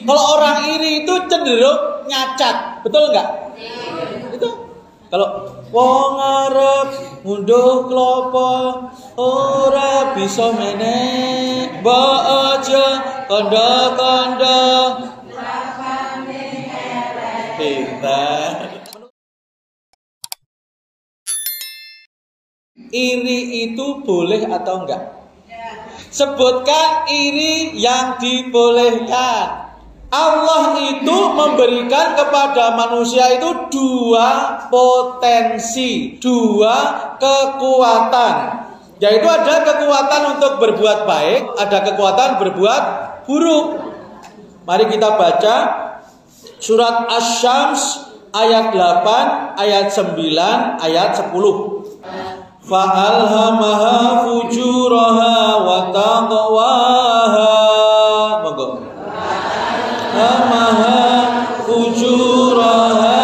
Kalau orang iri itu cenderung nyacat, betul nggak? Itu kalau wong arep ngunduh klopo ora bisa meneh, mbok aja kandha-kandha pinter. Iri itu boleh atau enggak? Sebutkan iri yang dibolehkan. Allah itu memberikan kepada manusia itu dua potensi, dua kekuatan. Yaitu ada kekuatan untuk berbuat baik, ada kekuatan berbuat buruk. Mari kita baca surat Asy-Syams ayat 8, ayat 9, ayat 10. Fa'alhamaha fujuraha wa taqwaha. Monggo. Alhamaha fujuraha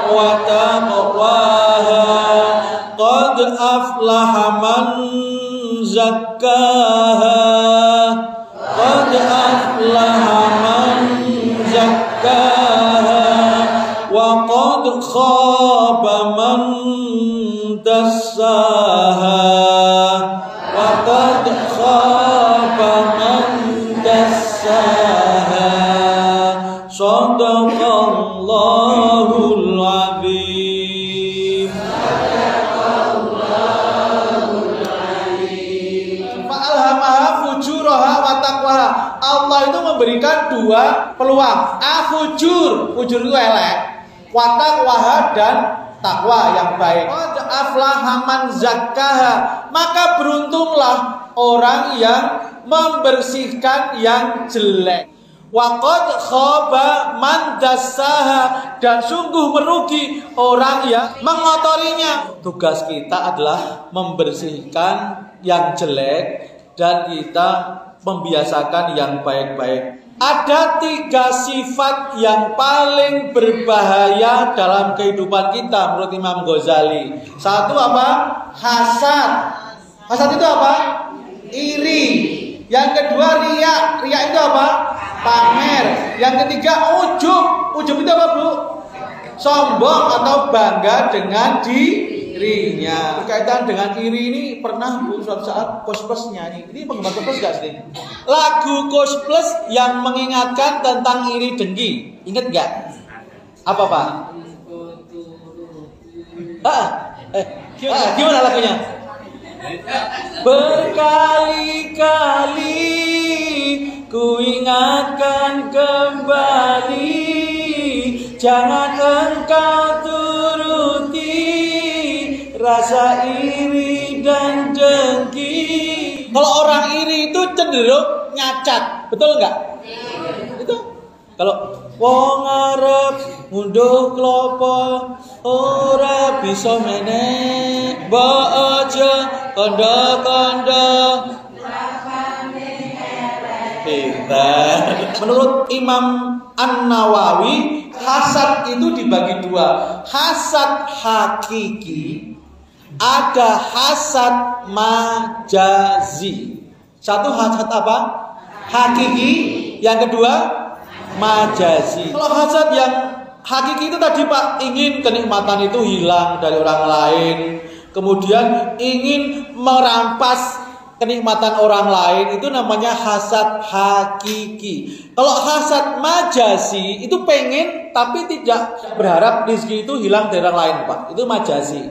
wa taqwaha. Qad aflaha man zakkaha. Qad aflaha man zakkaha. Wa qad khaba man dassaha. Wa qad khaba man dassaha. Shadaqallahul azim. Fa'alhamaha fujuraha wa taqwaha. Allah itu memberikan dua peluang. Fujur itu elek. Wa taqwaha dan takwa yang baik. Aflaha man zakkaha. Maka beruntunglah orang yang membersihkan yang jelek. Wa qad khaba man dassaha. Dan sungguh merugi orang yang mengotorinya. Tugas kita adalah membersihkan yang jelek dan kita membiasakan yang baik-baik. Ada 3 sifat yang paling berbahaya dalam kehidupan kita menurut Imam Ghazali. 1 apa? Hasad. Hasad itu apa? Iri. Yang kedua riya. Riya itu apa? Pamer. Yang ketiga ujub. Ujub itu apa, Bu? Sombong atau bangga dengan dirinya. Berkaitan dengan iri ini pernah Bu suatu saat Koes Plus nyanyi. Ini penggemar Koes Plus gak sih? Lagu Koes Plus yang mengingatkan tentang iri dengki. Ingat gak? Apa Pak? Gimana lagunya? Berkali-kali ku ingatkan kembali, jangan engkau turuti rasa iri dan dengki. Kalau orang iri itu cenderung nyacat, betul nggak? Itu kalau wong arep ngunduh klopo ora bisa meneh, mbok aja kandha-kandha pinter. Menurut Imam An-Nawawi, hasad itu dibagi 2. Hasad hakiki, ada hasad majazi. 1 hasad apa? Hakiki. Yang kedua majazi. Kalau hasad yang hakiki itu tadi Pak, ingin kenikmatan itu hilang dari orang lain, kemudian ingin merampas kenikmatan orang lain, itu namanya hasad hakiki. Kalau hasad majazi itu pengen tapi tidak berharap rezeki itu hilang dari orang lain Pak, itu majazi.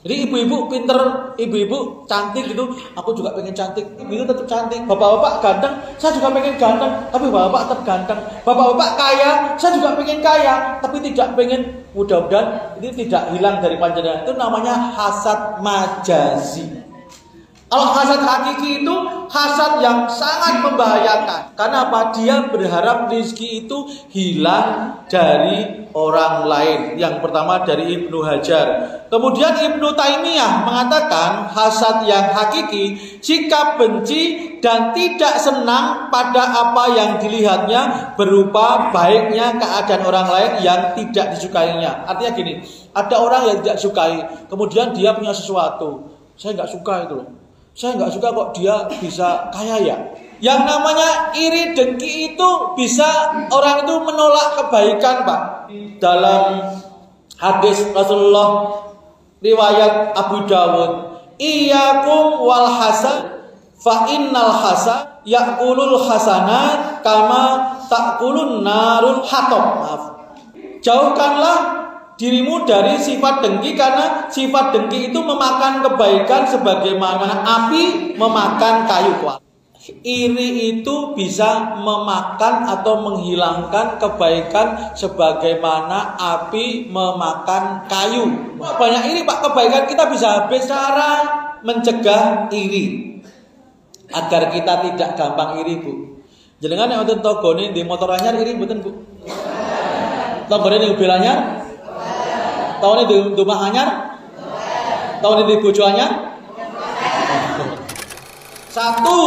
Jadi ibu-ibu pinter, ibu-ibu cantik gitu, aku juga pengen cantik, ibu-ibu tetap cantik. Bapak-bapak ganteng, saya juga pengen ganteng, tapi bapak tetap ganteng. Bapak-bapak kaya, saya juga pengen kaya, tapi tidak pengen, mudah-mudahan ini tidak hilang dari panjenengan. Itu namanya hasad majazi. Kalau hasad hakiki itu hasad yang sangat membahayakan. Karena apa? Dia berharap rezeki itu hilang dari orang lain. Yang pertama dari Ibnu Hajar. Kemudian Ibnu Taimiyah mengatakan hasad yang hakiki, sikap benci dan tidak senang pada apa yang dilihatnya berupa baiknya keadaan orang lain yang tidak disukainya. Artinya gini, ada orang yang tidak sukai, kemudian dia punya sesuatu. Saya nggak suka itu loh. Saya nggak suka kok dia bisa kaya ya. Yang namanya iri dengki itu bisa orang itu menolak kebaikan, Pak. Dalam hadis Rasulullah riwayat Abu Dawud, iyyakum wal hasad fa innal hasad ya'kulul hasanat kama ta'kulun narul hatab. Maaf. Jauhkanlah dirimu dari sifat dengki, karena sifat dengki itu memakan kebaikan sebagaimana api memakan kayu kuat. Iri itu bisa memakan atau menghilangkan kebaikan sebagaimana api memakan kayu. Banyak iri, Pak, kebaikan kita bisa habis. Cara mencegah iri agar kita tidak gampang iri, Bu. Jenengan yang wonten togone di motor anyar iri mboten, Bu? Togone di mobil anyar? Tahun di rumah anyar? Tahun di bojo anyar? Satu,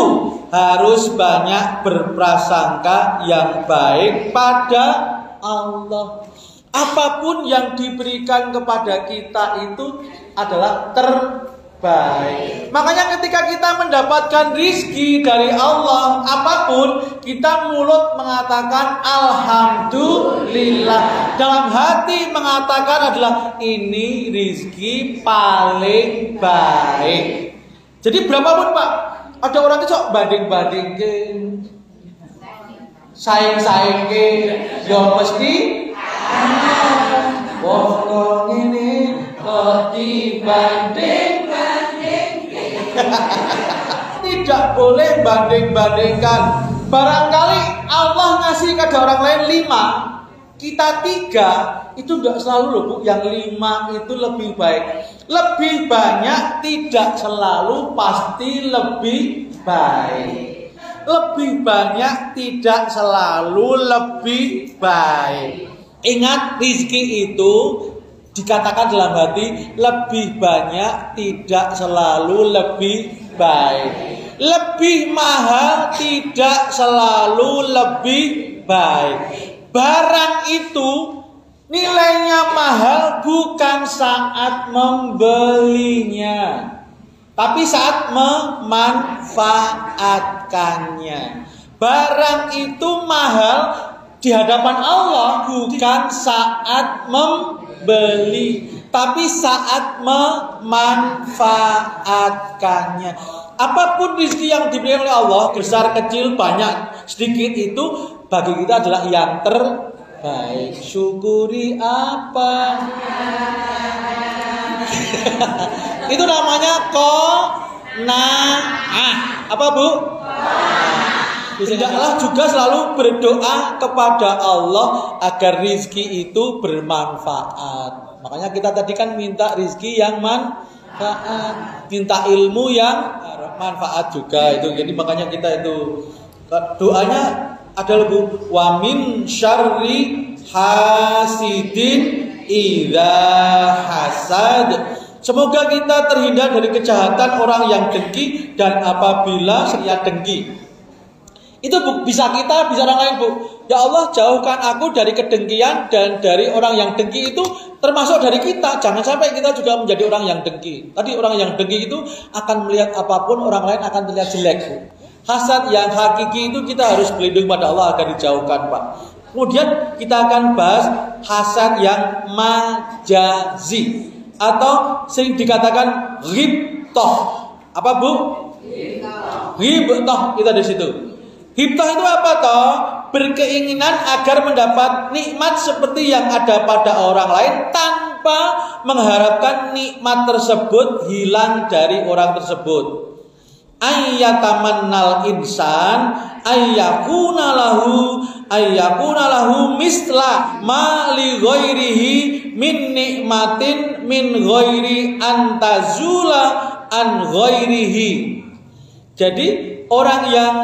harus banyak berprasangka yang baik pada Allah. Apapun yang diberikan kepada kita itu adalah terbaik. Makanya ketika kita mendapatkan rizki dari Allah, apapun, kita mulut mengatakan alhamdulillah. Dalam hati mengatakan adalah ini rizki paling baik. Jadi berapapun, Pak, ada orang itu banding-banding ke, saing-saing ke, ya mesti wong ini kok dibanding-banding. Tidak boleh banding-bandingkan. Barangkali Allah ngasih ke orang lain 5, kita 3, itu tidak selalu loh, Bu. Yang 5 itu lebih baik. Lebih banyak tidak selalu pasti lebih baik. Lebih banyak tidak selalu lebih baik. Ingat, rizki itu dikatakan dalam hati, lebih banyak tidak selalu lebih baik. Lebih mahal tidak selalu lebih baik. Barang itu nilainya mahal bukan saat membelinya, tapi saat memanfaatkannya. Barang itu mahal di hadapan Allah bukan saat membeli, tapi saat memanfaatkannya. Apapun rezeki yang diberikan oleh Allah, besar, kecil, banyak, sedikit, itu bagi kita adalah yang terbaik. Syukuri apa? Itu namanya qanaah. Apa, Bu? Tidaklah juga selalu berdoa kepada Allah agar rizki itu bermanfaat. Makanya kita tadi kan minta rizki yang manfaat, minta ilmu yang manfaat juga itu. Jadi makanya kita itu doanya adalah, Bu, wa min syarri hasidin idza hasad. Semoga kita terhindar dari kejahatan orang yang dengki dan apabila ia dengki. Itu, Bu, bisa kita, bisa orang lain, Bu. Ya Allah, jauhkan aku dari kedengkian dan dari orang yang dengki. Itu termasuk dari kita. Jangan sampai kita juga menjadi orang yang dengki. Tadi orang yang dengki itu akan melihat apapun orang lain akan terlihat jelek, Bu. Hasad yang hakiki itu kita harus berlindung pada Allah agar dijauhkan, Pak. Kemudian kita akan bahas hasad yang majazi atau sering dikatakan ghibthah. Apa, Bu? Ghibthah, kita di situ. Ghibthah itu apa toh? Berkeinginan agar mendapat nikmat seperti yang ada pada orang lain tanpa mengharapkan nikmat tersebut hilang dari orang tersebut. Ayyatamannal insan ayyakuna lahu misla ma li ghairihi min nikmatin min ghairi antazula an ghairihi. Jadi orang yang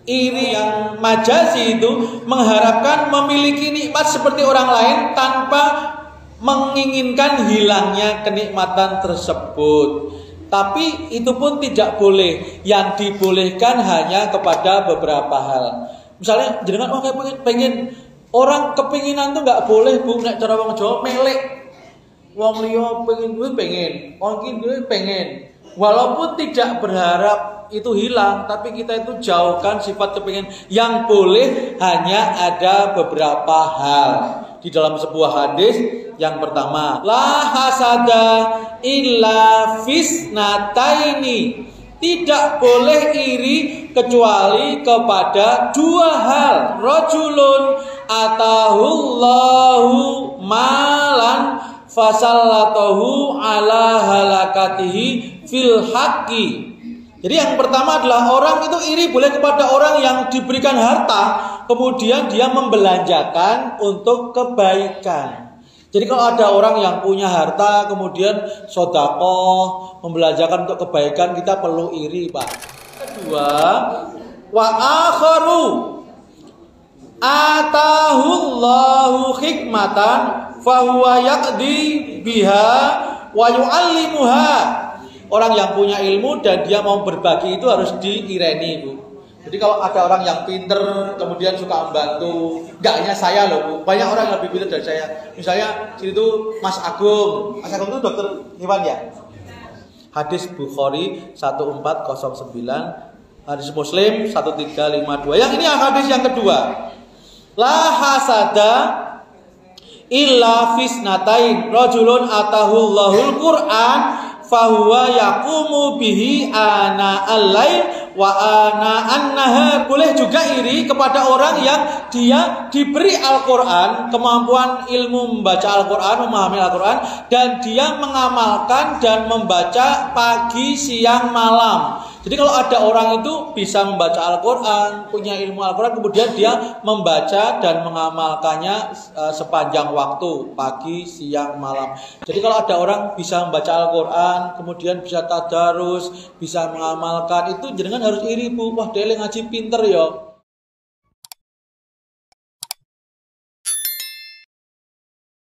iri, yang majazi itu mengharapkan memiliki nikmat seperti orang lain tanpa menginginkan hilangnya kenikmatan tersebut. Tapi itu pun tidak boleh. Yang dibolehkan hanya kepada beberapa hal. Misalnya jenengan pengen orang kepinginan tuh nggak boleh, Bu. Nek cara wong Jawa melek. Wong liya pengen, wong iki pengen. Walaupun tidak berharap itu hilang, tapi kita itu jauhkan sifat kepingin. Yang boleh hanya ada beberapa hal. Di dalam sebuah hadis, yang pertama, la hasada illa fisnataini. Tidak boleh iri kecuali kepada dua hal. Rajulun atahullahu malan fasallatahu ala halakatihi fil haqqi. Jadi yang pertama adalah orang itu iri boleh kepada orang yang diberikan harta, kemudian dia membelanjakan untuk kebaikan. Jadi kalau ada orang yang punya harta kemudian sedekah, membelanjakan untuk kebaikan, kita perlu iri, Pak. Kedua, wa akharu atahullahu hikmatan fahuwa yaqdi biha wa yu'allimuha. Orang yang punya ilmu dan dia mau berbagi itu harus diireni, Bu. Jadi kalau ada orang yang pinter kemudian suka membantu, enggak hanya saya loh, Bu. Banyak orang yang lebih pintar dari saya. Misalnya situ Mas Agung. Mas Agung itu dokter hewan ya? Hadis Bukhari 1409, hadis Muslim 1352. Yang ini hadis yang kedua. La hasada illa fisnatain. Rajulun atahullahul Qur'an fahuwa yaqumu bihi ana al-lail wa ana an-nahar. Boleh juga iri kepada orang yang dia diberi Al-Qur'an, kemampuan ilmu membaca Al-Qur'an, memahami Al-Qur'an, dan dia mengamalkan dan membaca pagi, siang, malam. Jadi kalau ada orang itu bisa membaca Al-Quran, punya ilmu Al-Quran, kemudian dia membaca dan mengamalkannya sepanjang waktu, pagi, siang, malam. Jadi kalau ada orang bisa membaca Al-Quran, kemudian bisa tadarus, bisa mengamalkan, itu jenengan harus iri, Bu. Wah, dia ngaji pinter ya.